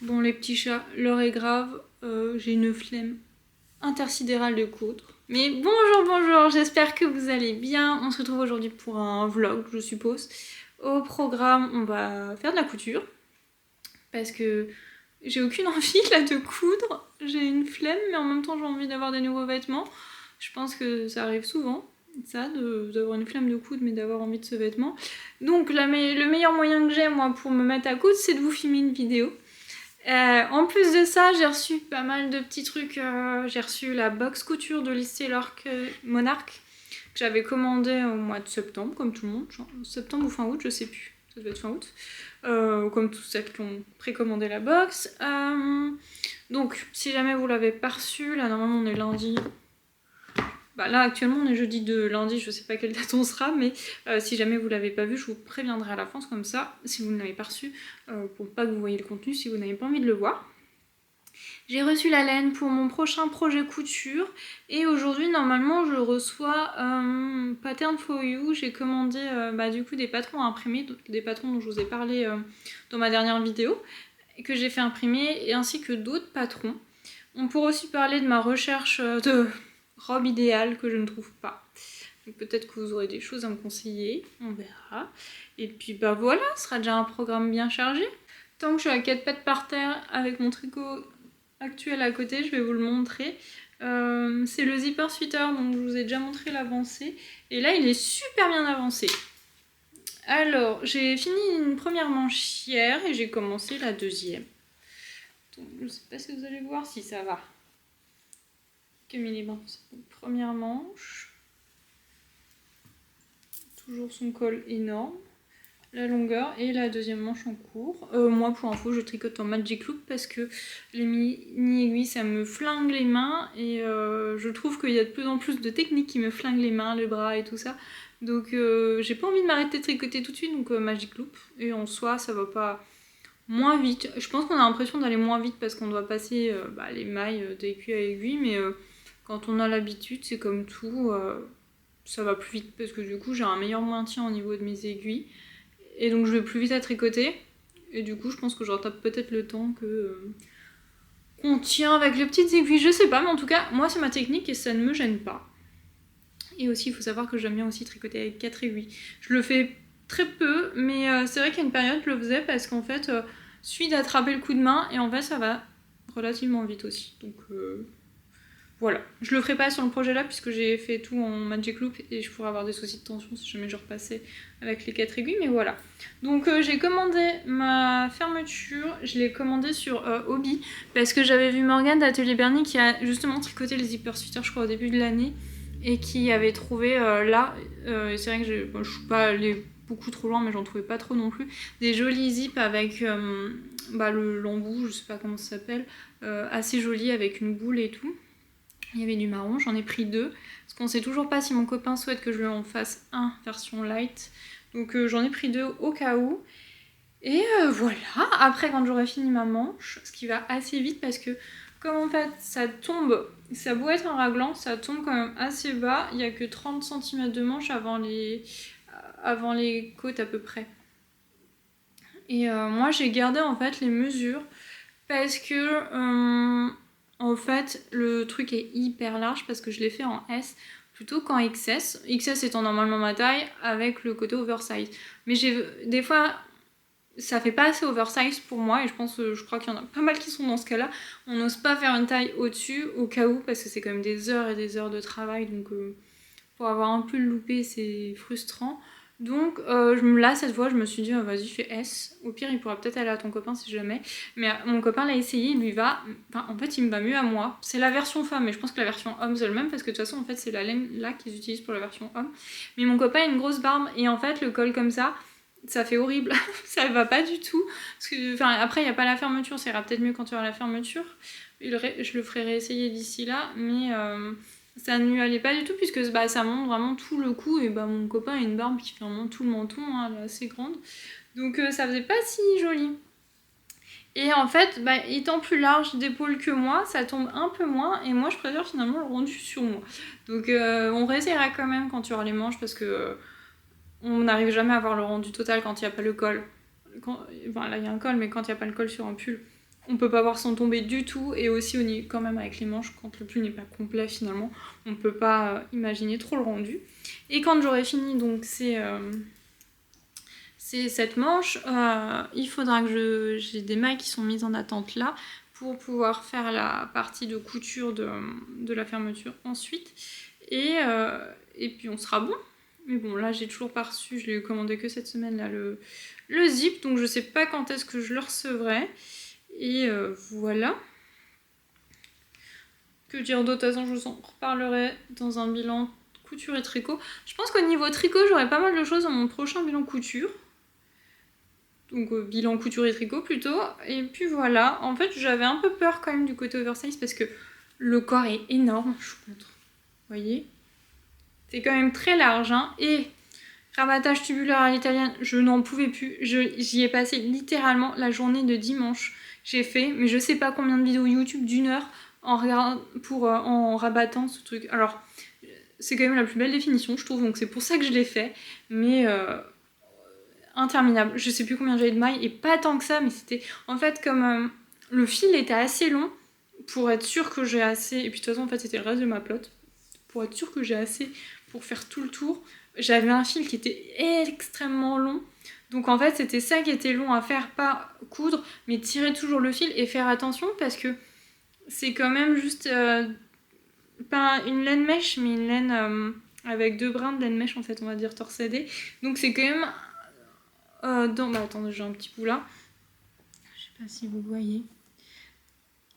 Bon, les petits chats, l'heure est grave, j'ai une flemme intersidérale de coudre. Mais bonjour, j'espère que vous allez bien. On se retrouve aujourd'hui pour un vlog, je suppose. Au programme, on va faire de la couture. Parce que j'ai aucune envie là de coudre. J'ai une flemme, mais en même temps j'ai envie d'avoir des nouveaux vêtements. Je pense que ça arrive souvent, ça, d'avoir une flemme de coudre, mais d'avoir envie de ce vêtement. Donc le meilleur moyen que j'ai, moi, pour me mettre à coudre, c'est de vous filmer une vidéo. En plus de ça, j'ai reçu pas mal de petits trucs. J'ai reçu la box couture de Liz Taylor Monarch que j'avais commandé au mois de septembre, comme tout le monde, genre septembre ou fin août, je sais plus, ça devait être fin août, comme toutes celles qui ont précommandé la box. Donc, si jamais vous l'avez pas reçu, là normalement on est lundi. Bah là actuellement on est jeudi de lundi, je sais pas quelle date on sera, mais si jamais vous l'avez pas vu, je vous préviendrai à l'avance comme ça, si vous ne l'avez pas reçu, pour pas que vous voyez le contenu si vous n'avez pas envie de le voir. J'ai reçu la laine pour mon prochain projet couture et aujourd'hui normalement je reçois Pattern for You. J'ai commandé du coup des patrons à imprimer, des patrons dont je vous ai parlé dans ma dernière vidéo, que j'ai fait imprimer, et ainsi que d'autres patrons. On pourrait aussi parler de ma recherche de robe idéale que je ne trouve pas. Donc peut-être que vous aurez des choses à me conseiller, on verra. Et puis bah voilà, ce sera déjà un programme bien chargé. Tant que je suis à 4 pattes par terre avec mon tricot actuel à côté, je vais vous le montrer. C'est le zipper sweater, donc je vous ai déjà montré l'avancée. Et là il est super bien avancé. Alors j'ai fini une première manche hier et j'ai commencé la deuxième. Donc, je sais pas si vous allez voir, si ça va. Camille Brun, première manche. Toujours son col énorme. La longueur et la deuxième manche en cours. Moi, pour info, je tricote en Magic Loop parce que les mini-aiguilles, ça me flingue les mains. Et je trouve qu'il y a de plus en plus de techniques qui me flinguent les mains, les bras et tout ça. Donc, j'ai pas envie de m'arrêter de tricoter tout de suite, donc Magic Loop. Et en soi, ça va pas moins vite. Je pense qu'on a l'impression d'aller moins vite parce qu'on doit passer les mailles d'aiguille à aiguille, mais quand on a l'habitude, c'est comme tout, ça va plus vite parce que du coup j'ai un meilleur maintien au niveau de mes aiguilles et donc je vais plus vite à tricoter et du coup je pense que je retape peut-être le temps qu'on tient avec les petites aiguilles, je sais pas, mais en tout cas moi c'est ma technique et ça ne me gêne pas. Et aussi il faut savoir que j'aime bien aussi tricoter avec 4 aiguilles. Je le fais très peu, mais c'est vrai qu'il y a une période je le faisais parce qu'en fait suffit d'attraper le coup de main et en fait ça va relativement vite aussi. Donc voilà, je le ferai pas sur le projet là puisque j'ai fait tout en Magic Loop et je pourrais avoir des soucis de tension si jamais je repassais avec les 4 aiguilles, mais voilà. Donc j'ai commandé ma fermeture, je l'ai commandée sur Hobby parce que j'avais vu Morgane d'Atelier Bernie qui a justement tricoté les zipper sweaters je crois au début de l'année et qui avait trouvé là, et c'est vrai que je suis pas allée beaucoup trop loin mais j'en trouvais pas trop non plus, des jolis zips avec le lembout, je sais pas comment ça s'appelle, assez joli avec une boule et tout. Il y avait du marron, j'en ai pris 2, parce qu'on sait toujours pas si mon copain souhaite que je lui en fasse un version light. Donc j'en ai pris 2 au cas où. Et voilà, après quand j'aurai fini ma manche, ce qui va assez vite parce que comme en fait ça tombe, ça a beau être un raglan, ça tombe quand même assez bas, il n'y a que 30 cm de manche avant les côtes à peu près. Et moi j'ai gardé en fait les mesures parce que en fait, le truc est hyper large parce que je l'ai fait en S plutôt qu'en XS. XS étant normalement ma taille avec le côté oversize. Mais des fois, ça fait pas assez oversize pour moi et je crois qu'il y en a pas mal qui sont dans ce cas-là. On n'ose pas faire une taille au-dessus au cas où parce que c'est quand même des heures et des heures de travail. Donc pour avoir un peu loupé, c'est frustrant. Donc là cette fois je me suis dit vas-y fais S, au pire il pourra peut-être aller à ton copain si jamais, mais mon copain l'a essayé, il lui va, en fait il me va mieux à moi, c'est la version femme mais je pense que la version homme c'est le même parce que de toute façon en fait c'est la laine là qu'ils utilisent pour la version homme, mais mon copain a une grosse barbe et en fait le col comme ça fait horrible, ça va pas du tout, parce que, après il n'y a pas la fermeture, ça ira peut-être mieux quand il y aura la fermeture, je le ferai réessayer d'ici là, mais ça ne lui allait pas du tout puisque ça monte vraiment tout le cou et mon copain a une barbe qui fait vraiment tout le menton, hein, elle est assez grande. Donc ça faisait pas si joli. Et en fait, étant plus large d'épaule que moi, ça tombe un peu moins et moi je préfère finalement le rendu sur moi. Donc on réessayera quand même quand tu auras les manches parce que on n'arrive jamais à avoir le rendu total quand il n'y a pas le col. Là il y a un col mais quand il n'y a pas le col sur un pull, on peut pas voir sans tomber du tout, et aussi quand même avec les manches, quand le pull n'est pas complet finalement, on peut pas imaginer trop le rendu. Et quand j'aurai fini donc cette manche, il faudra que j'ai des mailles qui sont mises en attente là pour pouvoir faire la partie de couture de la fermeture ensuite, et puis on sera bon. Mais bon, là j'ai toujours pas reçu, je l'ai commandé que cette semaine là, le zip, donc je sais pas quand est-ce que je le recevrai. Et voilà. Que dire d'autre? De toute façon, je vous en reparlerai dans un bilan couture et tricot. Je pense qu'au niveau tricot, j'aurai pas mal de choses dans mon prochain bilan couture. Donc bilan couture et tricot plutôt. Et puis voilà, en fait j'avais un peu peur quand même du côté oversize parce que le corps est énorme, je vous montre. Vous voyez? C'est quand même très large, hein. Et rabattage tubulaire à l'italienne, je n'en pouvais plus. J'y ai passé littéralement la journée de dimanche. J'ai fait, mais je sais pas combien de vidéos YouTube d'1 heure en rabattant ce truc. Alors, c'est quand même la plus belle définition, je trouve, donc c'est pour ça que je l'ai fait. Mais interminable. Je sais plus combien j'avais de mailles, et pas tant que ça, mais c'était... En fait, comme le fil était assez long, pour être sûr que j'ai assez... Et puis de toute façon, en fait, c'était le reste de ma pelote. Pour être sûr que j'ai assez pour faire tout le tour, j'avais un fil qui était extrêmement long. Donc en fait, c'était ça qui était long à faire, pas coudre, mais tirer toujours le fil et faire attention parce que c'est quand même juste pas une laine mèche, mais une laine avec 2 brins de laine mèche, en fait, on va dire torsadée. Donc c'est quand même bah attendez, j'ai un petit bout là. Je sais pas si vous voyez.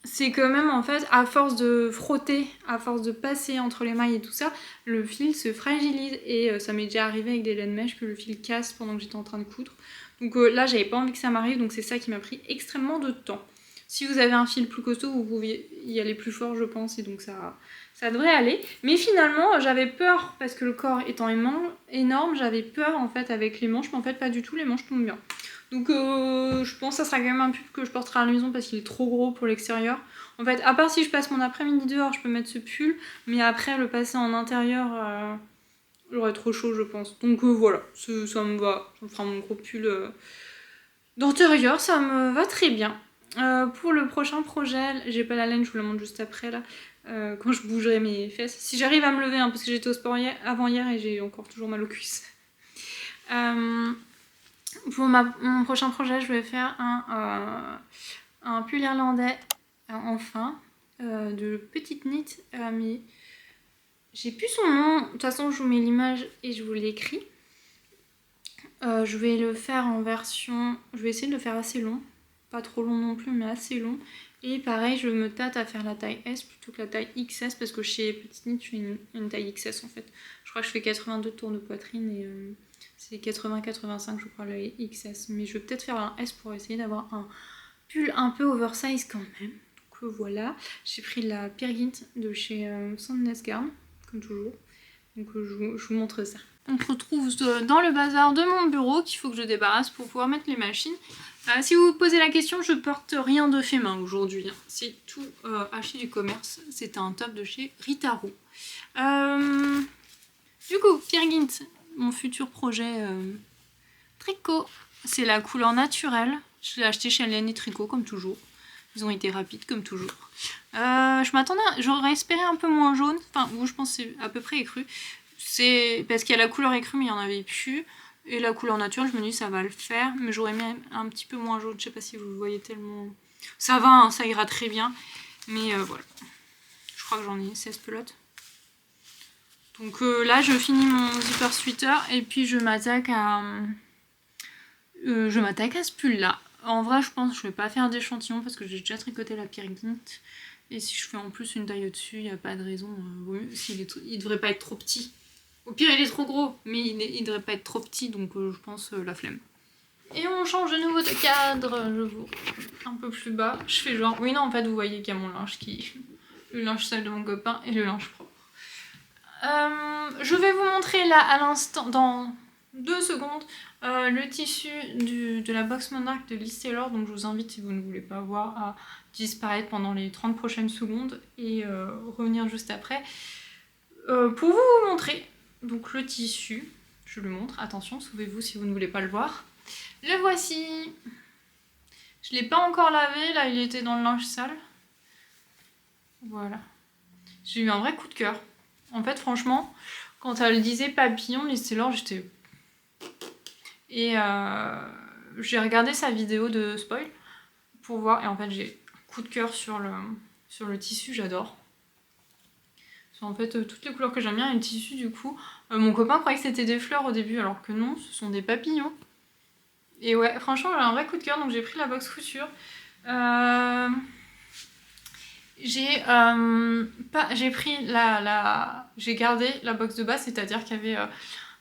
C'est quand même, en fait, à force de frotter, à force de passer entre les mailles et tout ça, le fil se fragilise, et ça m'est déjà arrivé avec des laines mèches que le fil casse pendant que j'étais en train de coudre. Donc là, j'avais pas envie que ça m'arrive, donc c'est ça qui m'a pris extrêmement de temps. Si vous avez un fil plus costaud, vous pouvez y aller plus fort, je pense, et donc ça devrait aller. Mais finalement, j'avais peur, parce que le corps étant énorme, j'avais peur en fait avec les manches, mais en fait pas du tout, les manches tombent bien. Donc je pense que ça sera quand même un pull que je porterai à la maison parce qu'il est trop gros pour l'extérieur. En fait, à part si je passe mon après-midi dehors, je peux mettre ce pull, mais après le passer en intérieur, j'aurais trop chaud, je pense. Donc voilà, ça me va, ça me fera mon gros pull d'intérieur, ça me va très bien. Pour le prochain projet, j'ai pas la laine, je vous la montre juste après là, quand je bougerai mes fesses. Si j'arrive à me lever, hein, parce que j'étais au sport avant hier et j'ai encore toujours mal aux cuisses. Pour mon prochain projet, je vais faire un pull irlandais, enfin, de petite knit, mais j'ai plus son nom. De toute façon, je vous mets l'image et je vous l'écris. Je vais le faire en version... Je vais essayer de le faire assez long. Pas trop long non plus, mais assez long. Et pareil, je me tâte à faire la taille S plutôt que la taille XS, parce que chez Petite Knit, je fais une taille XS en fait. Je crois que je fais 82 tours de poitrine et... c'est 80-85 je crois le XS, mais je vais peut-être faire un S pour essayer d'avoir un pull un peu oversize quand même. Donc voilà, j'ai pris la Peer Gynt de chez Sandnes Garn, comme toujours. Donc je vous montre ça. On se retrouve dans le bazar de mon bureau qu'il faut que je débarrasse pour pouvoir mettre les machines. Si vous vous posez la question, je porte rien de fait main aujourd'hui. Hein. C'est tout acheté du commerce. C'est un top de chez Ritaro. Du coup, Peer Gynt, mon futur projet tricot, c'est la couleur naturelle. Je l'ai acheté chez Laine et Tricot comme toujours. Ils ont été rapides comme toujours. Je m'attendais, j'aurais espéré un peu moins jaune. Enfin, moi je pense que c'est à peu près écru. C'est parce qu'il y a la couleur écru mais il n'y en avait plus. Et la couleur naturelle, je me dis ça va le faire. Mais j'aurais mis un petit peu moins jaune. Je sais pas si vous le voyez tellement. Ça va, hein, ça ira très bien. Mais voilà. Je crois que j'en ai 16 pelotes. Donc là, je finis mon zipper sweater et puis je m'attaque à ce pull là. En vrai, je pense que je vais pas faire d'échantillon parce que j'ai déjà tricoté la Peer Gynt. Et si je fais en plus une taille au-dessus, il n'y a pas de raison. Il devrait pas être trop petit. Au pire, il est trop gros, mais il devrait pas être trop petit, donc je pense la flemme. Et on change de nouveau de cadre. Je vous un peu plus bas. Je fais genre... Oui, non, en fait, vous voyez qu'il y a mon linge qui... Le linge sale de mon copain et le linge propre. Je vais vous montrer là à l'instant, dans 2 secondes, le tissu de la box Monarch de Liz Taylor. Donc je vous invite, si vous ne voulez pas voir, à disparaître pendant les 30 prochaines secondes et revenir juste après pour vous montrer donc le tissu. Je le montre, attention, sauvez-vous si vous ne voulez pas le voir. Le voici. Je l'ai pas encore lavé, là il était dans le linge sale. Voilà. J'ai eu un vrai coup de cœur. En fait, franchement, quand elle disait papillon, Liz Taylor, j'étais... Et j'ai regardé sa vidéo de spoil pour voir, et en fait j'ai un coup de cœur sur le tissu, j'adore. En fait, toutes les couleurs que j'aime bien et le tissu du coup. Mon copain croyait que c'était des fleurs au début alors que non, ce sont des papillons. Et ouais, franchement j'ai un vrai coup de cœur donc j'ai pris la box couture. J'ai pris j'ai gardé la box de base, c'est-à-dire qu'il y avait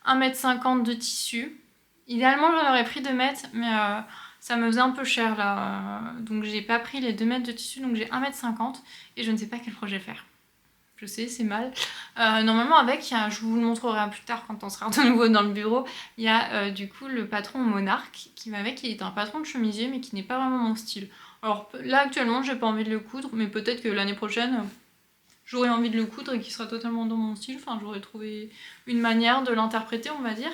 1,50 m de tissu. Idéalement j'en aurais pris 2 m, mais ça me faisait un peu cher là. Donc j'ai pas pris les 2 m de tissu, donc j'ai 1,50 m et je ne sais pas quel projet faire. Je sais, c'est mal. Normalement avec, je vous le montrerai plus tard quand on sera de nouveau dans le bureau, il y a du coup le patron Monarque qui m'avait, qui est un patron de chemisier mais qui n'est pas vraiment mon style. Alors là actuellement j'ai pas envie de le coudre, mais peut-être que l'année prochaine j'aurai envie de le coudre et qu'il sera totalement dans mon style. Enfin j'aurais trouvé une manière de l'interpréter on va dire.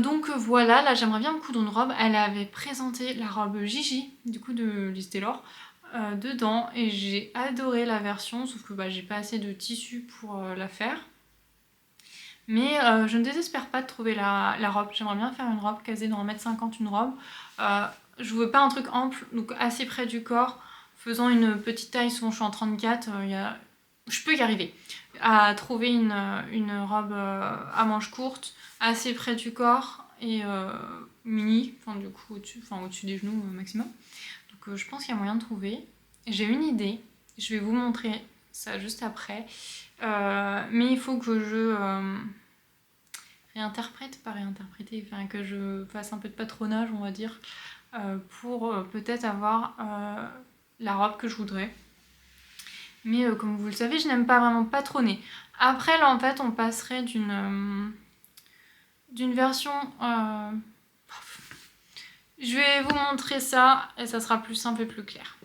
Donc voilà, là j'aimerais bien me coudre une robe. Elle avait présenté la robe Gigi du coup de Liz Taylor dedans et j'ai adoré la version, sauf que j'ai pas assez de tissu pour la faire. Mais je ne désespère pas de trouver la robe. J'aimerais bien faire une robe casée dans 1,50 m une robe. Je veux pas un truc ample, donc assez près du corps, faisant une petite taille, souvent je suis en 34, je peux y arriver. À trouver une robe à manches courtes, assez près du corps et mini, enfin du coup au-dessus des genoux maximum. Donc je pense qu'il y a moyen de trouver. J'ai une idée, je vais vous montrer ça juste après. Mais il faut que je réinterprète, pas réinterpréter, enfin que je fasse un peu de patronage on va dire, pour peut-être avoir la robe que je voudrais. Mais comme vous le savez, je n'aime pas vraiment patronner. Après là en fait on passerait d'une version... Je vais vous montrer ça et ça sera plus simple et plus clair.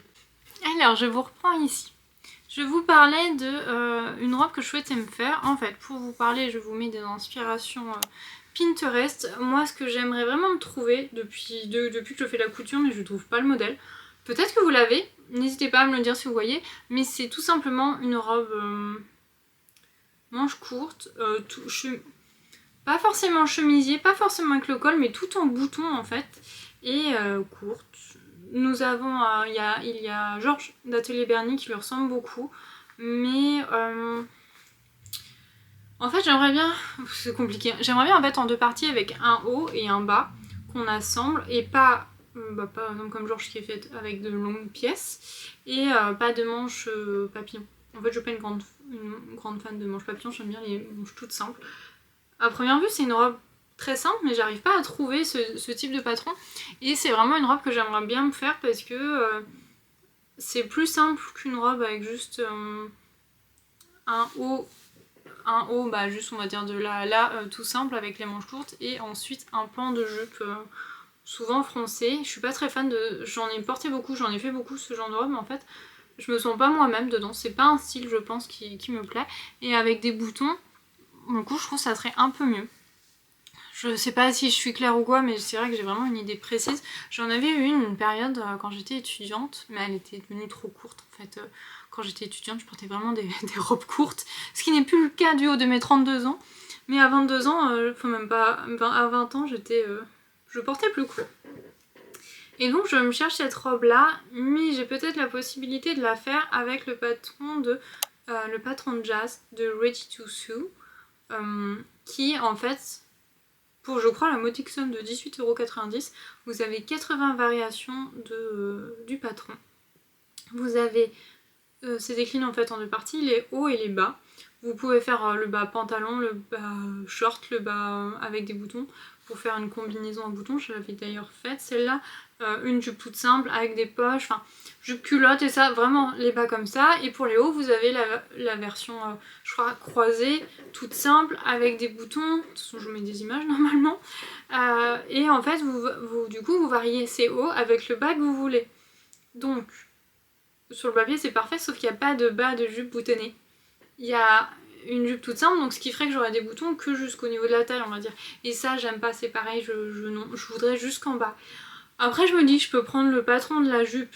Alors je vous reprends ici. Je vous parlais de une robe que je souhaitais me faire. En fait, pour vous parler, je vous mets des inspirations Pinterest. Moi, ce que j'aimerais vraiment me trouver depuis que je fais la couture, mais je ne trouve pas le modèle. Peut-être que vous l'avez, n'hésitez pas à me le dire si vous voyez. Mais c'est tout simplement une robe manche courte, pas forcément chemisier, pas forcément avec le col, mais tout en bouton en fait. Et courte. Nous avons, il y a Georges d'Atelier Bernie qui lui ressemble beaucoup, mais en fait j'aimerais bien, c'est compliqué, j'aimerais bien en fait en 2 parties avec un haut et un bas qu'on assemble et pas comme Georges qui est fait avec de longues pièces et pas de manches papillons. En fait je suis pas une grande fan de manches papillons, j'aime bien les manches toutes simples. À première vue c'est une robe très simple, mais j'arrive pas à trouver ce type de patron. Et c'est vraiment une robe que j'aimerais bien me faire parce que c'est plus simple qu'une robe avec juste un haut, juste on va dire de là, tout simple avec les manches courtes et ensuite un pan de jupe souvent froncé. Je suis pas très fan de... J'en ai porté beaucoup, j'en ai fait beaucoup ce genre de robe, mais en fait je me sens pas moi-même dedans. C'est pas un style je pense qui me plaît. Et avec des boutons, du coup je trouve que ça serait un peu mieux. Je sais pas si je suis claire ou quoi, mais c'est vrai que j'ai vraiment une idée précise. J'en avais eu une période quand j'étais étudiante, mais elle était devenue trop courte en fait. Quand j'étais étudiante, je portais vraiment des robes courtes, ce qui n'est plus le cas du haut de mes 32 ans. Mais à 22 ans, enfin même pas, à 20 ans, je portais plus court. Et donc je me cherche cette robe là, mais j'ai peut-être la possibilité de la faire avec le patron de jazz de Ready to Sew, qui en fait... Pour, je crois, la modique somme de 18,90 €, vous avez 80 variations du patron. Vous avez, c'est décliné en fait en 2 parties, les hauts et les bas. Vous pouvez faire le bas pantalon, le bas short, le bas avec des boutons pour faire une combinaison en boutons. Je l'avais d'ailleurs faite celle-là. Une jupe toute simple avec des poches, enfin jupe culotte et ça, vraiment les bas comme ça. Et pour les hauts, vous avez la version, je crois, croisée, toute simple avec des boutons. De toute façon, je vous mets des images normalement. Et en fait, du coup, vous variez ces hauts avec le bas que vous voulez. Donc, sur le papier, c'est parfait, sauf qu'il n'y a pas de bas de jupe boutonnée. Il y a une jupe toute simple, donc ce qui ferait que j'aurais des boutons que jusqu'au niveau de la taille, on va dire. Et ça, j'aime pas, c'est pareil, je voudrais jusqu'en bas. Après je me dis que je peux prendre le patron de la jupe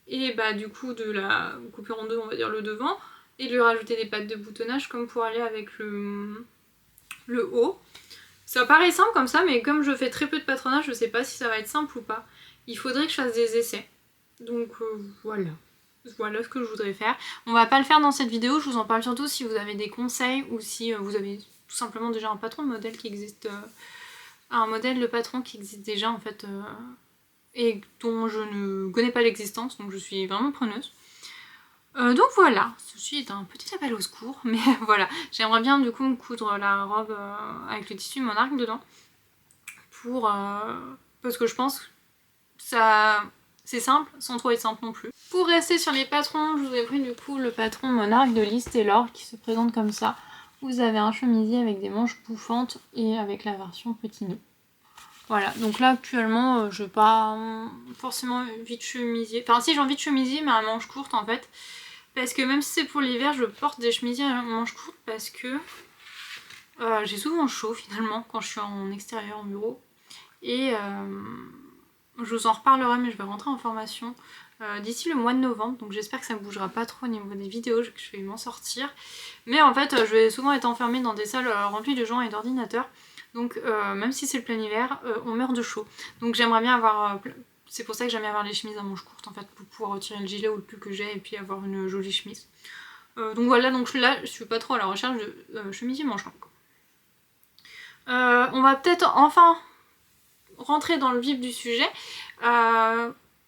et bah du coup de la couper en deux, on va dire le devant, et de lui rajouter des pattes de boutonnage comme pour aller avec le haut. Ça paraît simple comme ça, mais comme je fais très peu de patronage, je sais pas si ça va être simple ou pas. Il faudrait que je fasse des essais. Donc voilà. Voilà ce que je voudrais faire. On va pas le faire dans cette vidéo, je vous en parle surtout si vous avez des conseils ou si vous avez tout simplement déjà un patron de modèle qui existe, un modèle de patron qui existe déjà en fait, et dont je ne connais pas l'existence, donc je suis vraiment preneuse. Donc voilà, ceci est un petit appel au secours, mais voilà, j'aimerais bien du coup me coudre la robe avec le tissu monarque dedans, pour parce que je pense que ça c'est simple, sans trop être simple non plus. Pour rester sur les patrons, je vous ai pris du coup le patron monarque de Liz Taylor qui se présente comme ça. Vous avez un chemisier avec des manches bouffantes et avec la version petit nœud. Voilà, donc là actuellement je n'ai pas forcément envie de chemisier. Enfin si, j'ai envie de chemisier mais à manches courtes en fait. Parce que même si c'est pour l'hiver, je porte des chemisiers à manches courtes parce que j'ai souvent chaud finalement quand je suis en extérieur en bureau. Et je vous en reparlerai, mais je vais rentrer en formation d'ici le mois de novembre, donc j'espère que ça ne bougera pas trop au niveau des vidéos, que je vais m'en sortir. Mais en fait, je vais souvent être enfermée dans des salles remplies de gens et d'ordinateurs, donc même si c'est le plein hiver, on meurt de chaud. Donc j'aimerais bien avoir... c'est pour ça que j'aime bien avoir les chemises à manches courtes, en fait, pour pouvoir retirer le gilet ou le pull que j'ai et puis avoir une jolie chemise. Donc voilà, donc là, je suis pas trop à la recherche de chemisiers manches longues. On va peut-être enfin rentrer dans le vif du sujet.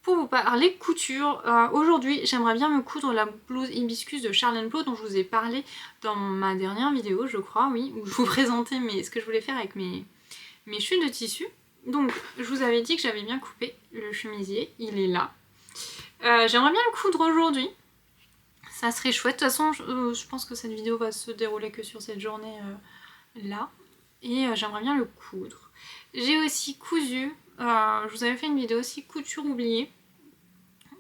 Pour vous parler couture, aujourd'hui j'aimerais bien me coudre la blouse hibiscus de Charles & Plo dont je vous ai parlé dans ma dernière vidéo, je crois, oui, où je vous présentais ce que je voulais faire avec mes chutes de tissu. Donc je vous avais dit que j'avais bien coupé le chemisier, il est là. J'aimerais bien le coudre aujourd'hui, ça serait chouette. De toute façon je pense que cette vidéo va se dérouler que sur cette journée là, et j'aimerais bien le coudre. J'ai aussi cousu, je vous avais fait une vidéo aussi couture oubliée,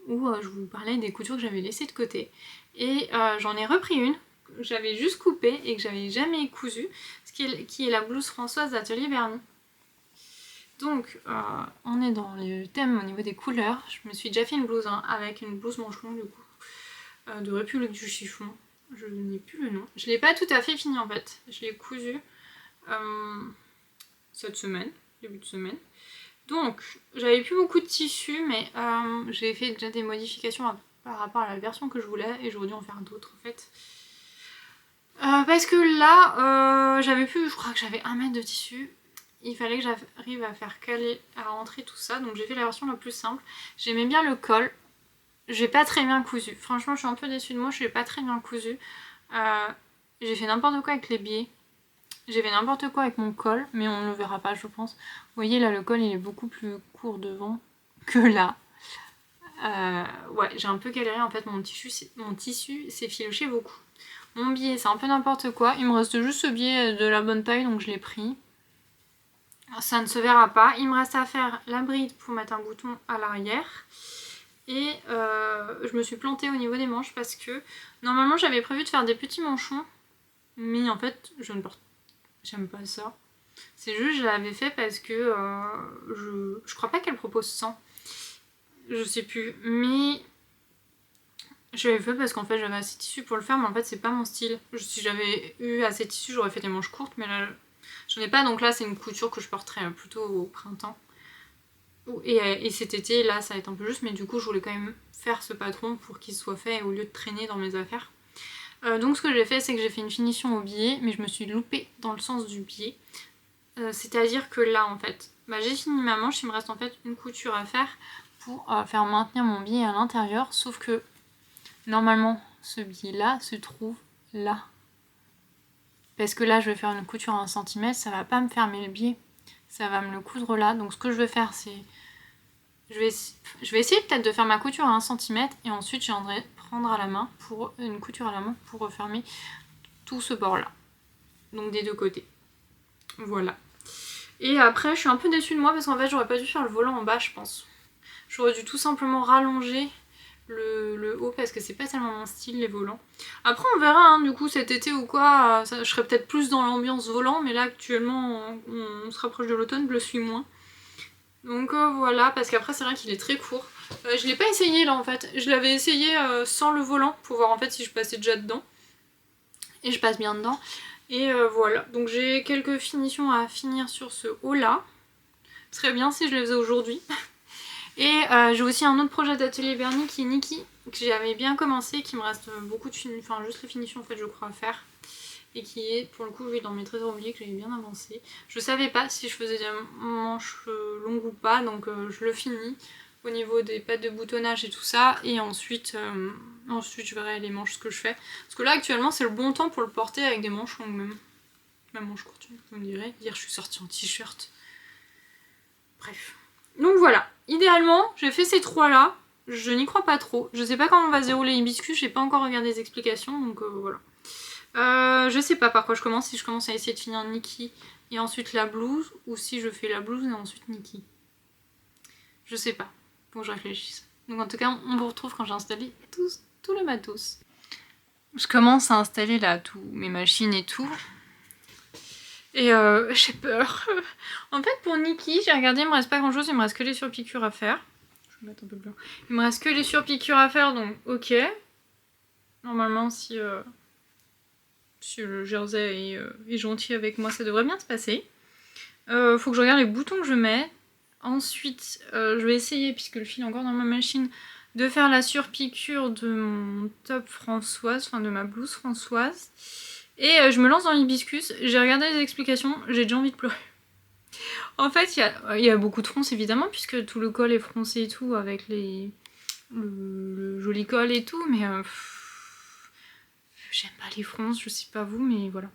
où je vous parlais des coutures que j'avais laissées de côté. Et j'en ai repris une, que j'avais juste coupée et que j'avais jamais cousue, qui est la blouse Françoise d'Atelier Vernis. Donc on est dans le thème au niveau des couleurs. Je me suis déjà fait une blouse avec une blouse manche longue du coup, de République du chiffon. Je n'ai plus le nom. Je l'ai pas tout à fait fini en fait. Je l'ai cousue cette semaine, début de semaine. Donc, j'avais plus beaucoup de tissu, mais j'ai fait déjà des modifications par rapport à la version que je voulais, et j'aurais dû en faire d'autres en fait. Parce que là, j'avais plus, je crois que j'avais 1 mètre de tissu. Il fallait que j'arrive à faire caler, à rentrer tout ça, donc j'ai fait la version la plus simple. J'aimais bien le col. J'ai pas très bien cousu. Franchement, je suis un peu déçue de moi, je l'ai pas très bien cousu. J'ai fait n'importe quoi avec les biais. J'ai fait n'importe quoi avec mon col, mais on ne le verra pas je pense. Vous voyez là, le col il est beaucoup plus court devant que là. Ouais, j'ai un peu galéré en fait, mon tissu s'est filoché beaucoup. Mon biais c'est un peu n'importe quoi, il me reste juste ce biais de la bonne taille donc je l'ai pris. Ça ne se verra pas. Il me reste à faire la bride pour mettre un bouton à l'arrière. Et je me suis plantée au niveau des manches parce que normalement j'avais prévu de faire des petits manchons, mais en fait je ne porte. J'aime pas ça. C'est juste je l'avais fait parce que je crois pas qu'elle propose 100. Je sais plus. Mais je l'avais fait parce qu'en fait j'avais assez de tissu pour le faire, mais en fait c'est pas mon style. Si j'avais eu assez de tissu j'aurais fait des manches courtes, mais là j'en ai pas, donc là c'est une couture que je porterai plutôt au printemps. Et cet été là ça va être un peu juste, mais du coup je voulais quand même faire ce patron pour qu'il soit fait au lieu de traîner dans mes affaires. Donc ce que j'ai fait c'est que j'ai fait une finition au biais, mais je me suis loupée dans le sens du biais. C'est à dire que là en fait j'ai fini ma manche, il me reste en fait une couture à faire pour faire maintenir mon biais à l'intérieur, sauf que normalement ce biais là se trouve là, parce que là je vais faire une couture à 1 cm, ça va pas me fermer le biais, ça va me le coudre là. Donc ce que je vais faire c'est je vais essayer peut-être de faire ma couture à 1 cm et ensuite je viendrai prendre à la main pour une couture à la main pour refermer tout ce bord là, donc des deux côtés. Voilà. Et après je suis un peu déçue de moi parce qu'en fait j'aurais pas dû faire le volant en bas je pense. J'aurais dû tout simplement rallonger le haut parce que c'est pas tellement mon style les volants. Après on verra hein, du coup cet été ou quoi, je serais peut-être plus dans l'ambiance volant, mais là actuellement on se rapproche de l'automne, je le suis moins. Donc voilà, parce qu'après c'est vrai qu'il est très court. Je l'ai pas essayé là en fait, je l'avais essayé sans le volant pour voir en fait si je passais déjà dedans. Et je passe bien dedans. Et voilà, donc j'ai quelques finitions à finir sur ce haut là. Ce serait bien si je les faisais aujourd'hui. Et j'ai aussi un autre projet d'atelier vernis qui est Nikki, que j'avais bien commencé, qui me reste beaucoup de finitions, enfin juste les finitions en fait je crois à faire. Et qui est pour le coup oui, dans mes trésors oubliés que j'avais bien avancé. Je savais pas si je faisais des manches longues ou pas, donc je le finis au niveau des pattes de boutonnage et tout ça. Et ensuite, ensuite je verrai les manches ce que je fais. Parce que là actuellement c'est le bon temps pour le porter avec des manches longues même. Même manches courtes, vous me direz. Hier je suis sortie en t-shirt. Bref. Donc voilà, idéalement j'ai fait ces trois là. Je n'y crois pas trop. Je sais pas comment on va se dérouler l'hibiscus, j'ai pas encore regardé les explications, donc voilà. Je sais pas par quoi je commence, si je commence à essayer de finir Nikki et ensuite la blouse, ou si je fais la blouse et ensuite Nikki. Je sais pas, faut que je réfléchisse. Donc en tout cas, on vous retrouve quand j'ai installé tout le matos. Je commence à installer là tous mes machines et tout. Et j'ai peur. En fait pour Nikki, j'ai regardé, il me reste pas grand chose, il me reste que les surpiqûres à faire. Je vais mettre un peu plus. Il me reste que les surpiqûres à faire, donc ok. Normalement si le jersey est gentil avec moi, ça devrait bien se passer. Faut que je regarde les boutons que je mets. Ensuite, je vais essayer, puisque le fil est encore dans ma machine, de faire la surpiqûre de mon top Françoise, enfin de ma blouse Françoise. Et je me lance dans l'hibiscus. J'ai regardé les explications, j'ai déjà envie de pleurer. En fait, il y a beaucoup de fronces évidemment, puisque tout le col est froncé et tout, avec le joli col et tout, mais j'aime pas les fronces, je sais pas vous, mais voilà.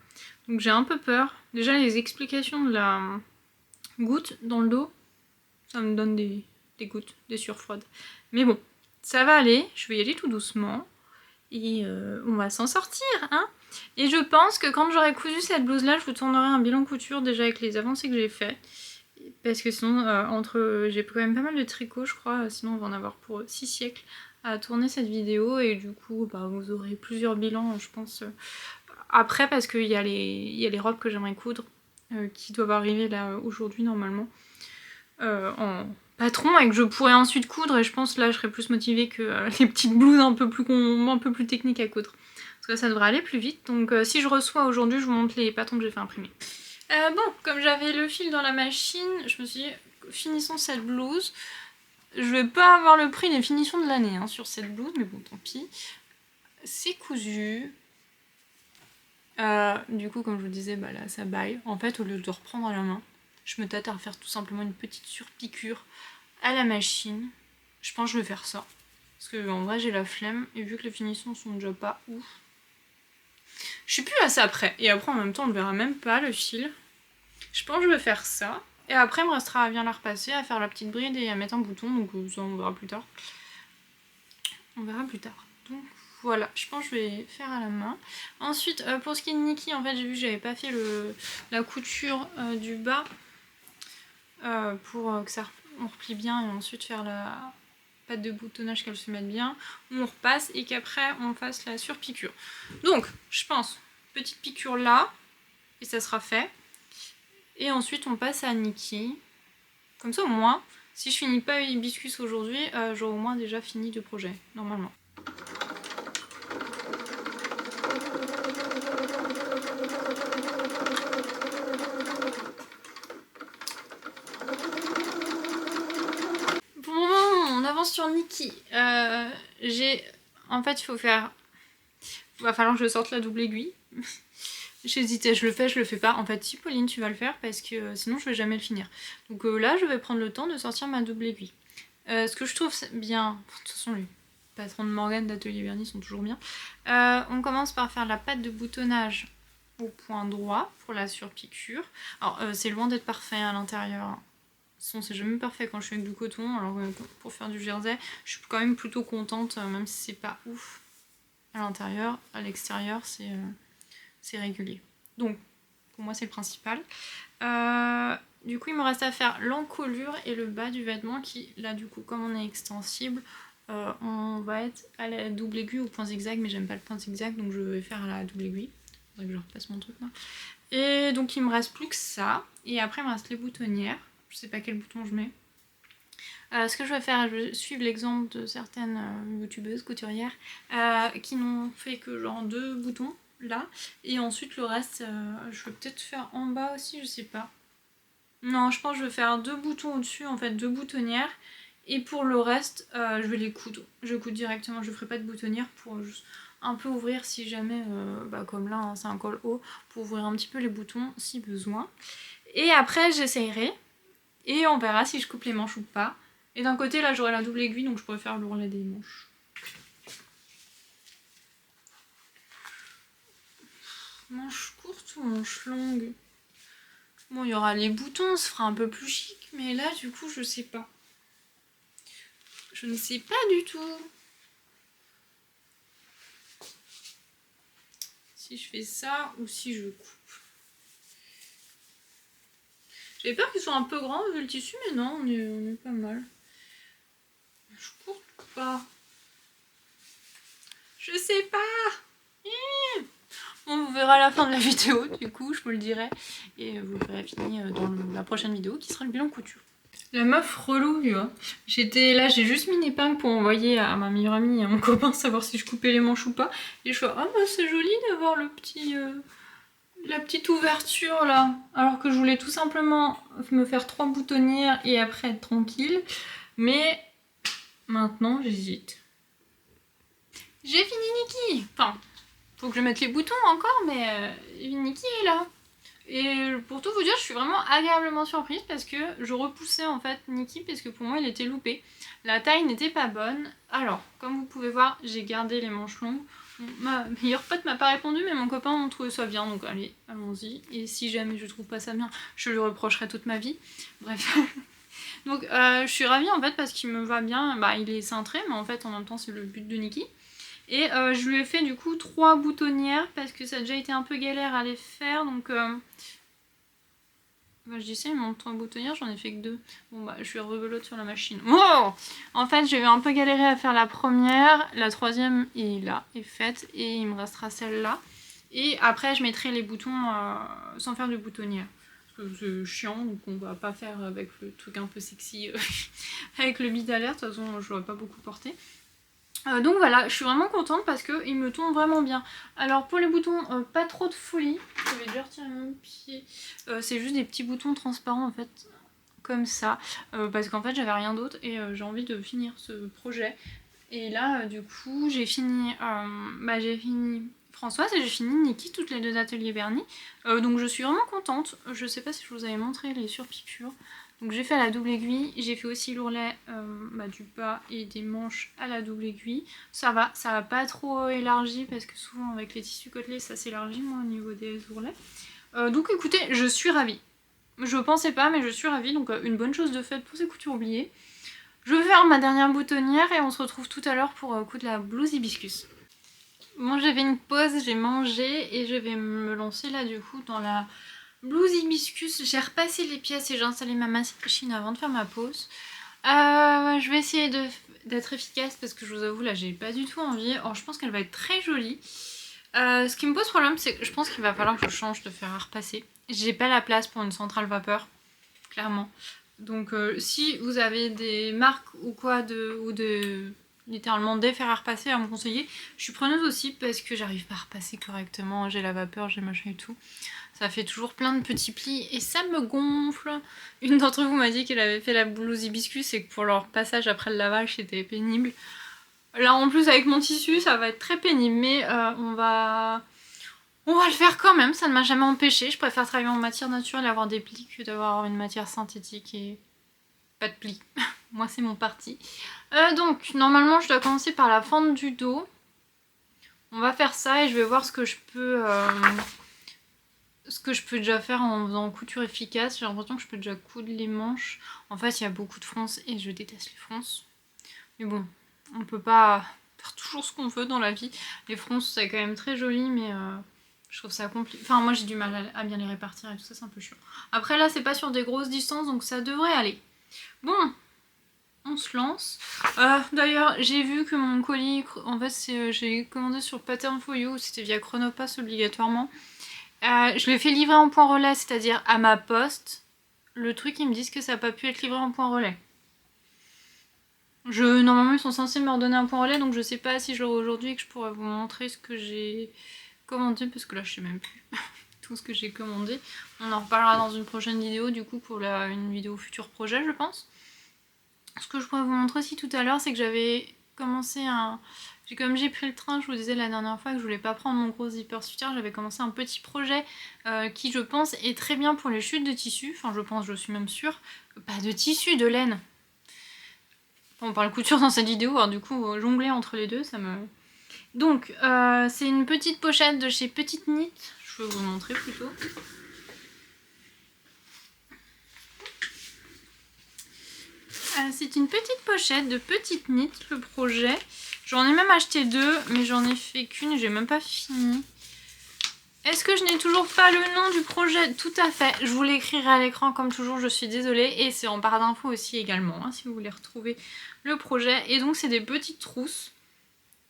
Donc j'ai un peu peur. Déjà les explications de la goutte dans le dos, ça me donne des gouttes, des sueurs froides. Mais bon, ça va aller, je vais y aller tout doucement. Et on va s'en sortir, hein. Et je pense que quand j'aurai cousu cette blouse là, je vous tournerai un bilan couture déjà avec les avancées que j'ai fait. Parce que sinon, j'ai quand même pas mal de tricots je crois, sinon on va en avoir pour 6 siècles à tourner cette vidéo. Et du coup, bah, vous aurez plusieurs bilans je pense. Après parce qu'il y a les robes que j'aimerais coudre qui doivent arriver là aujourd'hui normalement. En patron et que je pourrais ensuite coudre, et je pense là je serais plus motivée que les petites blouses un peu plus techniques à coudre. Parce que ça devrait aller plus vite, donc si je reçois aujourd'hui, je vous montre les patrons que j'ai fait imprimer. Bon, comme j'avais le fil dans la machine, je me suis dit, finissons cette blouse. Je vais pas avoir le prix des finitions de l'année hein, sur cette blouse, mais bon, tant pis. C'est cousu. Du coup, comme je vous disais, bah là, ça baille. En fait, au lieu de reprendre à la main, je me tâte à refaire tout simplement une petite surpiqûre à la machine. Je pense que je vais faire ça. Parce que en vrai, j'ai la flemme. Et vu que les finitions sont déjà pas ouf, je suis plus assez après. Et après, en même temps, on ne verra même pas le fil. Je pense que je vais faire ça. Et après, il me restera à bien la repasser, à faire la petite bride et à mettre un bouton. Donc ça, on verra plus tard. On verra plus tard. Donc voilà, je pense que je vais faire à la main. Ensuite, pour ce qui est de Nikki, en fait, j'ai vu que j'avais pas fait la couture du bas pour que ça on replie bien et ensuite faire la patte de boutonnage qu'elle se mette bien. On repasse et qu'après on fasse la surpiqûre. Donc, je pense, petite piqûre là et ça sera fait. Et ensuite on passe à Nikki. Comme ça au moins, si je finis pas hibiscus aujourd'hui, j'aurai au moins déjà fini deux projets, normalement. Bon, on avance sur Nikki. En fait, il va falloir que je sorte la double aiguille. J'hésitais, je le fais pas. En fait, si Pauline, tu vas le faire parce que sinon je vais jamais le finir. Donc là, je vais prendre le temps de sortir ma double aiguille. Ce que je trouve bien, de toute façon, les patrons de Morgane d'Atelier Vernis sont toujours bien. On commence par faire la patte de boutonnage au point droit pour la surpiqûre. Alors, c'est loin d'être parfait à l'intérieur. De toute façon, c'est jamais parfait quand je suis avec du coton. Alors, pour faire du jersey, je suis quand même plutôt contente, même si c'est pas ouf à l'intérieur. À l'extérieur, c'est régulier. Donc, pour moi, c'est le principal. Du coup, il me reste à faire l'encolure et le bas du vêtement qui, là, du coup, comme on est extensible, on va être à la double aiguille ou point zigzag, mais j'aime pas le point zigzag, donc je vais faire à la double aiguille. Faudrait que je repasse mon truc là. Et donc, il me reste plus que ça. Et après, il me reste les boutonnières. Je sais pas quel bouton je mets. Ce que je vais faire, je vais suivre l'exemple de certaines youtubeuses couturières qui n'ont fait que genre 2 boutons là, et ensuite le reste, je vais peut-être faire en bas aussi, je sais pas. Non, je pense que je vais faire 2 boutons au-dessus, en fait 2 boutonnières, et pour le reste, je vais les coudre. Je couds directement, je ferai pas de boutonnière pour juste un peu ouvrir si jamais, comme là hein, c'est un col haut, pour ouvrir un petit peu les boutons si besoin. Et après j'essayerai, et on verra si je coupe les manches ou pas. Et d'un côté là j'aurai la double aiguille, donc je pourrais faire l'ourlet des manches. Manche courte ou manche longue? Bon, il y aura les boutons, ce fera un peu plus chic, mais là du coup je sais pas. Je ne sais pas du tout. Si je fais ça ou si je coupe. J'avais peur qu'ils soient un peu grands vu le tissu, mais non, on est pas mal. Je coupe ou pas? Je sais pas. Bon, vous verrez à la fin de la vidéo, du coup, je vous le dirai. Et vous verrez fini dans la prochaine vidéo qui sera le bilan couture. La meuf relou, tu vois. J'étais là, j'ai juste mis une épingle pour envoyer à ma meilleure amie et à mon copain savoir si je coupais les manches ou pas. Et je fais, ah bah c'est joli d'avoir le petit... la petite ouverture là, alors que je voulais tout simplement me faire 3 boutonnières et après être tranquille, mais maintenant j'hésite. J'ai fini Nikki. Enfin, faut que je mette les boutons encore, mais Nikki est là. Et pour tout vous dire, je suis vraiment agréablement surprise parce que je repoussais en fait Nikki parce que pour moi il était loupé. La taille n'était pas bonne. Alors, comme vous pouvez voir, j'ai gardé les manches longues. Ma meilleure pote m'a pas répondu, mais mon copain a trouvé ça bien, donc allez, allons-y. Et si jamais je trouve pas ça bien, je lui reprocherai toute ma vie. Bref. Donc je suis ravie en fait parce qu'il me va bien. Bah, il est cintré, mais en fait en même temps c'est le but de Nikki. Et je lui ai fait du coup 3 boutonnières parce que ça a déjà été un peu galère à les faire, donc... Bah, je dis ça, il me manque 3 boutonnières, j'en ai fait que 2. Bon bah je suis rebelote sur la machine. Wow, en fait j'ai eu un peu galéré à faire la première, la troisième est là, est faite, et il me restera celle-là. Et après je mettrai les boutons sans faire de boutonnière. Parce que c'est chiant, donc on va pas faire avec le truc un peu sexy, avec le bid alerte, de toute façon je l'aurais pas beaucoup porté. Donc voilà, je suis vraiment contente parce qu'il me tombe vraiment bien. Alors pour les boutons, pas trop de folie. Je vais déjà retirer mon pied. C'est juste des petits boutons transparents en fait, comme ça. Parce qu'en fait j'avais rien d'autre et j'ai envie de finir ce projet. Et là du coup j'ai fini Françoise et j'ai fini Nikki, toutes les 2 ateliers vernis. Donc je suis vraiment contente. Je sais pas si je vous avais montré les surpiqûres. Donc j'ai fait à la double aiguille, j'ai fait aussi l'ourlet du bas et des manches à la double aiguille. Ça va pas trop élargi parce que souvent avec les tissus côtelés ça s'élargit moi au niveau des ourlets. Donc écoutez, je suis ravie. Je pensais pas mais je suis ravie, donc une bonne chose de faite pour ces coutures oubliées. Je vais faire ma dernière boutonnière et on se retrouve tout à l'heure pour coudre la blouse hibiscus. Bon, j'ai fait une pause, j'ai mangé et je vais me lancer là du coup dans la blouse hibiscus. J'ai repassé les pièces et j'ai installé ma machine avant de faire ma pause. Je vais essayer d'être efficace parce que je vous avoue là j'ai pas du tout envie. Or je pense qu'elle va être très jolie. Ce qui me pose problème c'est que je pense qu'il va falloir que je change de fer à repasser. J'ai pas la place pour une centrale vapeur, clairement. Donc si vous avez des marques ou quoi littéralement des fers à repasser à me conseiller, je suis preneuse aussi parce que j'arrive pas à repasser correctement, j'ai la vapeur, j'ai machin et tout. Ça fait toujours plein de petits plis et ça me gonfle. Une d'entre vous m'a dit qu'elle avait fait la blouse hibiscus et que pour leur passage après le lavage c'était pénible. Là en plus avec mon tissu ça va être très pénible, mais on va le faire quand même, ça ne m'a jamais empêché. Je préfère travailler en matière naturelle et avoir des plis que d'avoir une matière synthétique et pas de plis. Moi c'est mon parti. Donc normalement je dois commencer par la fente du dos. On va faire ça et je vais voir ce que je peux déjà faire en faisant couture efficace. J'ai l'impression que je peux déjà coudre les manches. En fait il y a beaucoup de fronces et je déteste les fronces. Mais bon, on peut pas faire toujours ce qu'on veut dans la vie. Les fronces c'est quand même très joli mais je trouve ça compliqué. Enfin moi j'ai du mal à bien les répartir et tout ça, c'est un peu chiant. Après là c'est pas sur des grosses distances donc ça devrait aller. Bon, on se lance. D'ailleurs, j'ai vu que mon colis, en fait, j'ai commandé sur Pattern for You, c'était via Chronopass obligatoirement. Je l'ai fait livrer en point relais, c'est-à-dire à ma poste. Le truc, ils me disent que ça n'a pas pu être livré en point relais. Normalement ils sont censés me redonner un point relais, donc je sais pas si je l'aurai aujourd'hui et que je pourrais vous montrer ce que j'ai commandé, parce que là je sais même plus tout ce que j'ai commandé. On en reparlera dans une prochaine vidéo du coup pour une vidéo futur projet je pense. Ce que je pourrais vous montrer aussi tout à l'heure, c'est que j'avais commencé Comme j'ai pris le train, je vous disais la dernière fois que je voulais pas prendre mon gros zipper soutien, j'avais commencé un petit projet qui je pense est très bien pour les chutes de tissu, enfin je suis même sûre, pas de tissu, de laine. On parle couture dans cette vidéo, alors du coup jongler entre les deux, ça me... Donc c'est une petite pochette de chez Petite Knit, je vais vous montrer plutôt. C'est une petite pochette de Petite Knit, le projet. J'en ai même acheté 2, mais j'en ai fait qu'une et j'ai même pas fini. Est-ce que je n'ai toujours pas le nom du projet? Tout à fait, je vous l'écrirai à l'écran comme toujours, je suis désolée. Et c'est en barre d'infos aussi également, hein, si vous voulez retrouver le projet. Et donc c'est des petites trousses.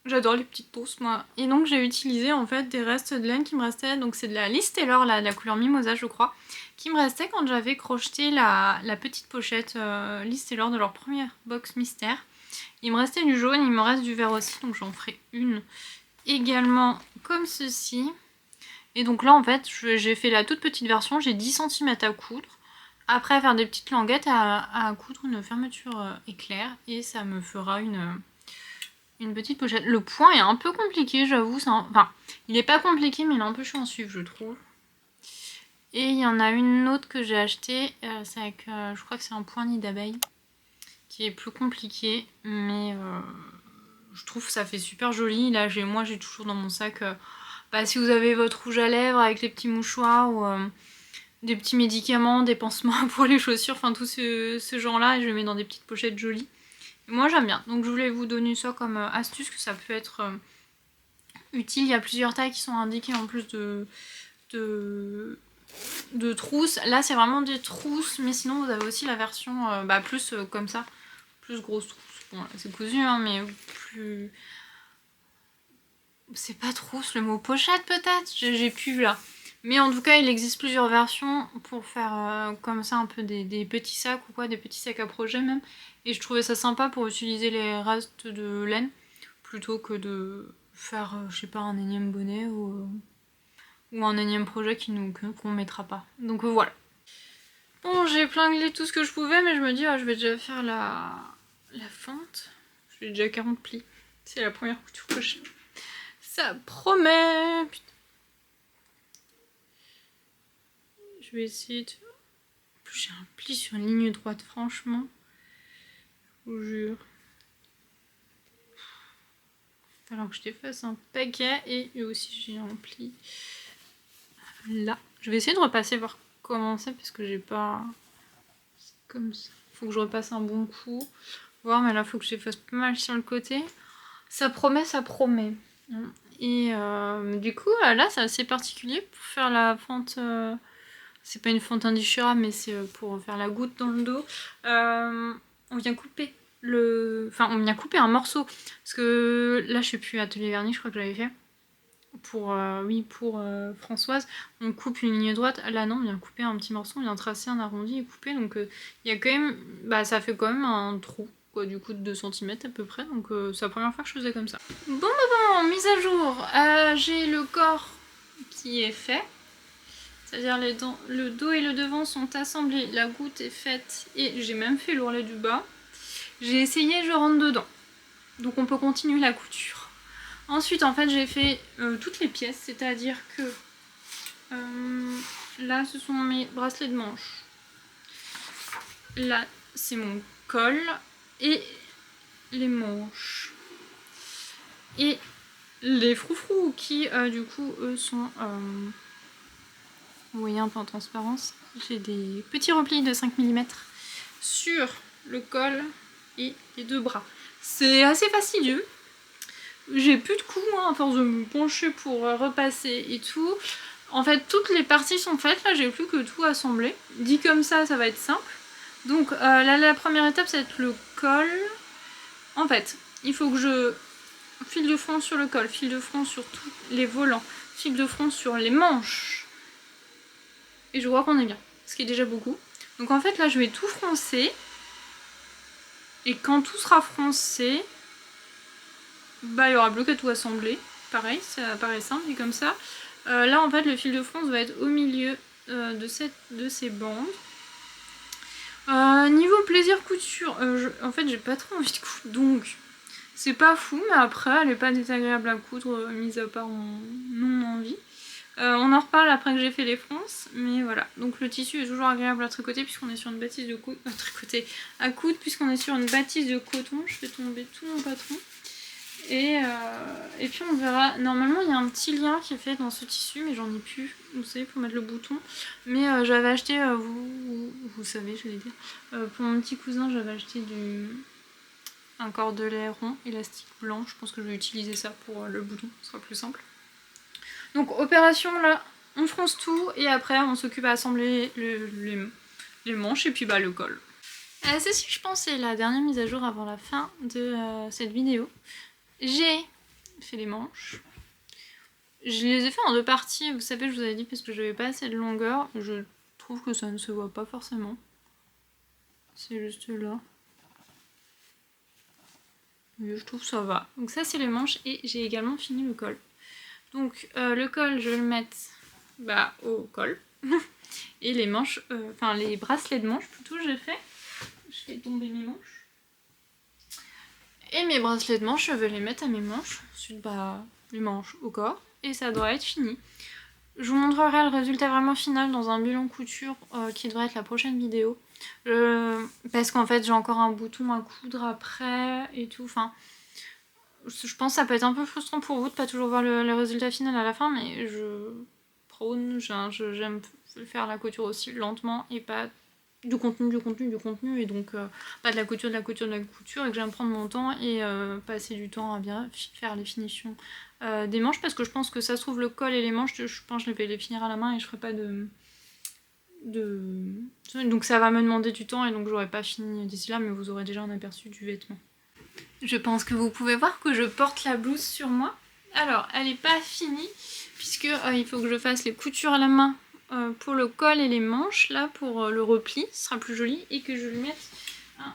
J'adore les petites trousses moi. Et donc j'ai utilisé en fait des restes de laine qui me restaient. Donc c'est de la Liz Taylor, de la couleur Mimosa je crois. Qui me restait quand j'avais crocheté la petite pochette Liz Taylor de leur première box mystère. Il me restait du jaune, il me reste du vert aussi. Donc j'en ferai une également comme ceci. Et donc là en fait j'ai fait la toute petite version, j'ai 10 cm à coudre. Après faire des petites languettes à coudre une fermeture éclair. Et ça me fera une petite pochette. Le point est un peu compliqué j'avoue. Enfin il est pas compliqué mais il est un peu chiant à suivre je trouve. Et il y en a une autre que j'ai achetée, c'est avec, je crois que c'est un point nid d'abeille. Qui est plus compliqué mais je trouve que ça fait super joli. Là moi j'ai toujours dans mon sac... si vous avez votre rouge à lèvres avec les petits mouchoirs ou des petits médicaments, des pansements pour les chaussures, enfin tout ce genre là, et je le mets dans des petites pochettes jolies. Et moi j'aime bien, donc je voulais vous donner ça comme astuce, que ça peut être utile. Il y a plusieurs tailles qui sont indiquées en plus de trousses. Là c'est vraiment des trousses, mais sinon vous avez aussi la version plus comme ça, plus grosse trousse. Bon là c'est cousu hein, mais plus... C'est pas trousse, le mot pochette peut-être, j'ai plus là. Mais en tout cas, il existe plusieurs versions pour faire comme ça un peu des petits sacs ou quoi, des petits sacs à projet même. Et je trouvais ça sympa pour utiliser les restes de laine plutôt que de faire, je sais pas, un énième bonnet ou un énième projet qu'on mettra pas. Donc voilà. Bon, j'ai épinglé tout ce que je pouvais, mais je me dis, je vais déjà faire la fente. J'ai déjà 40 plis. C'est la première couture que je fais. Ça promet. Putain. Je vais essayer de... En plus j'ai un pli sur une ligne droite, franchement. Je vous jure. Alors que je t'efface un paquet. Et aussi j'ai un pli là. Je vais essayer de repasser voir comment c'est parce que j'ai pas... C'est comme ça. Faut que je repasse un bon coup. Voir, mais là faut que j'efface pas mal sur le côté. Ça promet, ça promet. Et du coup là c'est assez particulier pour faire la fente... C'est pas une fente indéchirable, mais c'est pour faire la goutte dans le dos. On vient couper on vient couper un morceau. Parce que là, je sais plus, atelier vernis, je crois que j'avais fait. Pour Françoise, on coupe une ligne droite. Là, non, on vient couper un petit morceau, on vient tracer un arrondi et couper. Donc, il y a quand même... ça fait quand même un trou, quoi, du coup, de 2 cm à peu près. Donc, c'est la première fois que je faisais comme ça. Bon, mise à jour. J'ai le corps qui est fait. C'est-à-dire le dos et le devant sont assemblés, la goutte est faite et j'ai même fait l'ourlet du bas. J'ai essayé, je rentre dedans. Donc on peut continuer la couture. Ensuite en fait j'ai fait toutes les pièces, c'est-à-dire que là ce sont mes bracelets de manche. Là c'est mon col et les manches. Et les froufrous qui du coup eux sont... Vous voyez un peu en transparence, j'ai des petits replis de 5 mm sur le col et les 2 bras. C'est assez fastidieux. J'ai plus de coups à force de me pencher pour repasser et tout. En fait, toutes les parties sont faites. Là, j'ai plus que tout assemblé. Dit comme ça, ça va être simple. Donc là, la première étape, ça va être le col. En fait, il faut que je file de front sur le col, fil de front sur tous les volants, fil de front sur les manches. Et je vois qu'on est bien, ce qui est déjà beaucoup. Donc en fait là je vais tout froncer. Et quand tout sera froncé, bah il y aura plus qu'à tout assembler. Pareil, ça paraît simple et comme ça. Là en fait le fil de fronce va être au milieu de ces bandes. Niveau plaisir couture, en fait j'ai pas trop envie de coudre donc c'est pas fou, mais après elle est pas désagréable à coudre, mis à part mon non-envie. On en reparle après que j'ai fait les fronces, mais voilà. Donc le tissu est toujours agréable à tricoter puisqu'on est sur une bâtisse de à coudre puisqu'on est sur une bâtisse de coton. Je fais tomber tout mon patron. Et puis on verra. Normalement il y a un petit lien qui est fait dans ce tissu, mais j'en ai plus. Vous savez, pour mettre le bouton. Mais j'avais acheté, vous savez, je vais dire, pour mon petit cousin, j'avais acheté un cordelet rond, élastique blanc. Je pense que je vais utiliser ça pour le bouton, ce sera plus simple. Donc opération là, on fronce tout et après on s'occupe à assembler les manches et puis bah le col. Ceci je pense c'est la dernière mise à jour avant la fin de cette vidéo. J'ai fait les manches. Je les ai fait en 2 parties, vous savez je vous avais dit parce que j'avais pas assez de longueur. Je trouve que ça ne se voit pas forcément. C'est juste là. Mais je trouve que ça va. Donc ça c'est les manches et j'ai également fini le col. Donc le col je vais le mettre au col. Et les manches, enfin les bracelets de manches plutôt j'ai fait. Je fais tomber mes manches. Et mes bracelets de manches je vais les mettre à mes manches. Ensuite les manches au corps. Et ça doit être fini. Je vous montrerai le résultat vraiment final dans un bilan couture qui devrait être la prochaine vidéo. Parce qu'en fait j'ai encore un bouton à coudre après et tout. Enfin, je pense que ça peut être un peu frustrant pour vous de pas toujours voir le résultat final à la fin, mais je prône, j'aime faire la couture aussi lentement et pas du contenu, et donc pas de la couture, et que j'aime prendre mon temps et passer du temps à bien faire les finitions des manches, parce que je pense que ça se trouve le col et les manches, je pense que je vais les finir à la main et je ferai pas donc ça va me demander du temps et donc j'aurai pas fini d'ici là, mais vous aurez déjà un aperçu du vêtement. Je pense que vous pouvez voir que je porte la blouse sur moi. Alors, elle n'est pas finie, puisque il faut que je fasse les coutures à la main pour le col et les manches, là, pour le repli, ce sera plus joli, et que je lui mette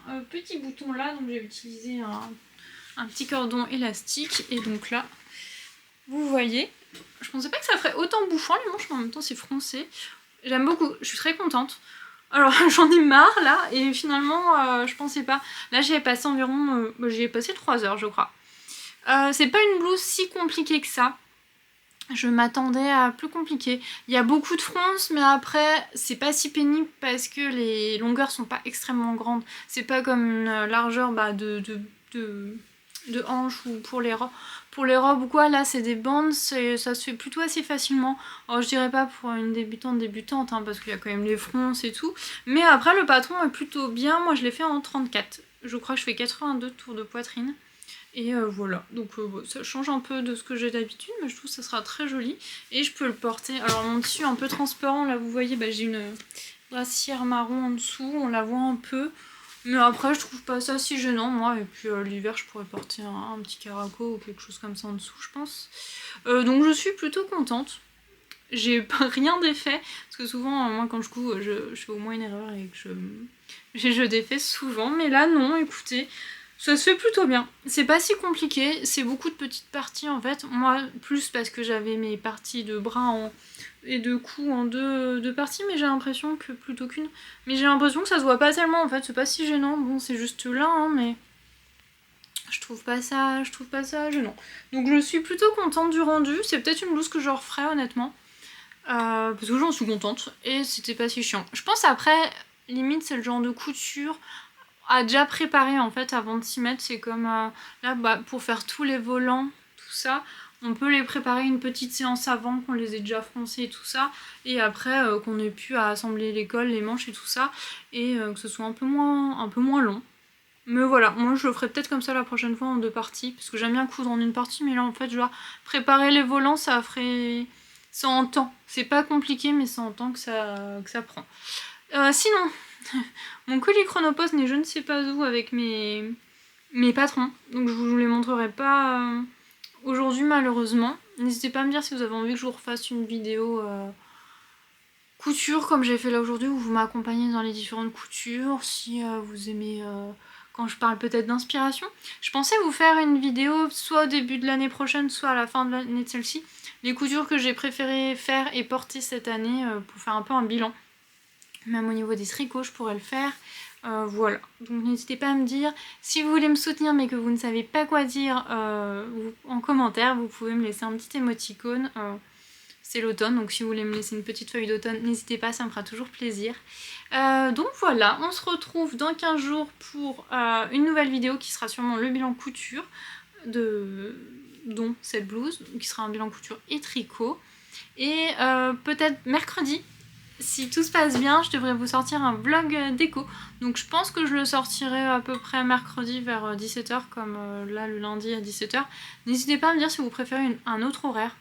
un petit bouton là, donc j'ai utilisé un petit cordon élastique, et donc là, vous voyez, je pensais pas que ça ferait autant bouffant les manches, mais en même temps c'est froncé. J'aime beaucoup, je suis très contente. Alors j'en ai marre là, et finalement je pensais pas. Là j'y ai passé environ, j'y ai passé 3 heures je crois. C'est pas une blouse si compliquée que ça. Je m'attendais à plus compliqué. Il y a beaucoup de fronces, mais après c'est pas si pénible parce que les longueurs sont pas extrêmement grandes. C'est pas comme une largeur de hanches ou pour les robes ou quoi. Là c'est des bandes, ça se fait plutôt assez facilement. Alors je dirais pas pour une débutante hein, parce qu'il y a quand même les fronces et tout, mais après le patron est plutôt bien. Moi je l'ai fait en 34, je crois que je fais 82 tours de poitrine et voilà, donc ça change un peu de ce que j'ai d'habitude, mais je trouve que ça sera très joli et je peux le porter. Alors mon tissu est un peu transparent, là vous voyez, j'ai une brassière marron en dessous, on la voit un peu. Mais après, je trouve pas ça si gênant, moi. Et puis l'hiver, je pourrais porter un petit caraco ou quelque chose comme ça en dessous, je pense. Donc je suis plutôt contente. J'ai pas rien défait. Parce que souvent, moi, quand je couds, je fais au moins une erreur et que je défais souvent. Mais là, non, écoutez, ça se fait plutôt bien. C'est pas si compliqué. C'est beaucoup de petites parties, en fait. Moi, plus parce que j'avais mes parties de bras et de cou en deux parties, mais j'ai l'impression que plutôt qu'une. Mais j'ai l'impression que ça se voit pas tellement en fait, c'est pas si gênant. Bon, c'est juste là, hein, mais je trouve pas ça gênant. Donc je suis plutôt contente du rendu. C'est peut-être une blouse que je referai honnêtement, parce que j'en suis contente et c'était pas si chiant. Je pense après, limite c'est le genre de couture à déjà préparer en fait avant de s'y mettre. C'est comme là pour faire tous les volants, tout ça. On peut les préparer une petite séance avant, qu'on les ait déjà froncés et tout ça, et après qu'on ait pu à assembler les cols, les manches et tout ça, et que ce soit un peu moins long. Mais voilà, moi je le ferai peut-être comme ça la prochaine fois en 2 parties, parce que j'aime bien coudre en une partie, mais là en fait je dois préparer les volants, ça en temps. C'est pas compliqué, mais c'est en temps que ça prend. Sinon, mon colis Chronopost n'est je ne sais pas où avec mes patrons, donc je vous les montrerai pas aujourd'hui malheureusement. N'hésitez pas à me dire si vous avez envie que je vous refasse une vidéo couture comme j'ai fait là aujourd'hui, où vous m'accompagnez dans les différentes coutures, si vous aimez quand je parle peut-être d'inspiration. Je pensais vous faire une vidéo soit au début de l'année prochaine, soit à la fin de l'année de celle-ci. Les coutures que j'ai préféré faire et porter cette année pour faire un peu un bilan. Même au niveau des tricots, je pourrais le faire. Voilà, donc n'hésitez pas à me dire. Si vous voulez me soutenir mais que vous ne savez pas quoi dire en commentaire, vous pouvez me laisser un petit émoticône. C'est l'automne, donc si vous voulez me laisser une petite feuille d'automne, n'hésitez pas, ça me fera toujours plaisir. Donc voilà, on se retrouve dans 15 jours pour une nouvelle vidéo qui sera sûrement le bilan couture dont cette blouse, qui sera un bilan couture et tricot. Et peut-être mercredi, si tout se passe bien, je devrais vous sortir un vlog déco. Donc je pense que je le sortirai à peu près mercredi vers 17h, comme là le lundi à 17h. N'hésitez pas à me dire si vous préférez un autre horaire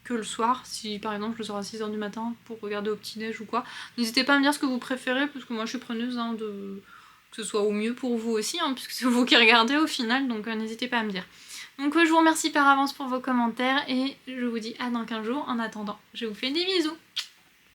que le soir, si par exemple je le sors à 6h du matin pour regarder au petit-déj ou quoi. N'hésitez pas à me dire ce que vous préférez, parce que moi je suis preneuse que ce soit au mieux pour vous aussi, puisque c'est vous qui regardez au final, donc n'hésitez pas à me dire. Donc je vous remercie par avance pour vos commentaires, et je vous dis à dans 15 jours. En attendant, je vous fais des bisous.